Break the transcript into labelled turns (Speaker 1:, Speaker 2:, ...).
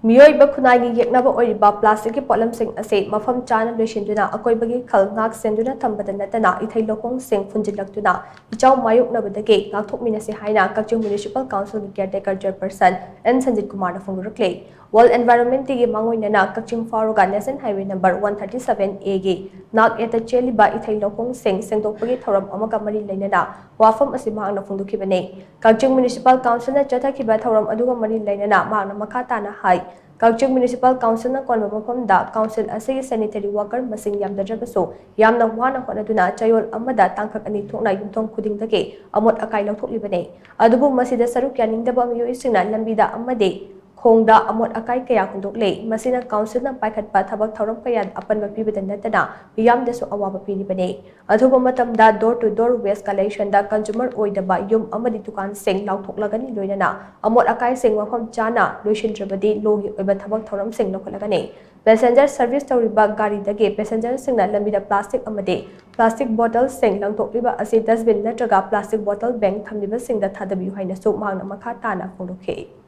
Speaker 1: MEEOIBA KHUNAI YEKNABA OIRIBA plastic Potlam Shing Asi Mapham Chana Loishinduna Akoibagi Khal Ngak Shenduna THAMBADA NATTANA ITHEI LOUKHONG PHUNJILLAKTUNA ICHAO MAYOKNABA NGAKTHOKMINNASI HAINA KAKCHING Municipal Council CARETAKER CHAIRPERSONE SANJITKUMAR PHONGDORAKLI World Environment Gi Mangoinana KAKCHING Faruga National Highway number 137A Gi Nak Eta Cheliba ITHEI LOUKHONG Sengdokpagi Thoram Amaga Mari Lainana Wafam Asi Mahangna Phongdokibane KAKCHING Municipal Council na Chathakiba Thoram Aduga Mari Lainana Mahangna Makhatana Hai KAKCHING Municipal Council na Konba Mafamda Council Asi Sanitary Worker Masing Yamdadrabaso Yamna Wana Honaduna Chayol Amada Tangkak Ani Thokna Yumthong Khudingdagi Amot Akai Lauthokibane Adubu Masida Saruk Yaningdaba Mioisingna Lambida Amade Khongda Amot Akai Kaya Hundokle Masina Council na Paikhatpa Thabak Thoram Kaya Apanba Pibada Natana Miyamdasu Awaba Piribane Adubu Matamda door to door waste collection da consumer oidaba yum amadi tukan sing lauthoklagani loinana Amot Akai Sing Mapham Chana Loishinduna Logi Oiba Thabak Thoram Sing Lokhalagani Passenger service tawriba gari dage passenger singna lambida plastic amade plastic bottle sing langthokliba asi dustbin natraga plastic bottle bank thamliba singda thadabiyu haina su mangna makha tana phongdokhe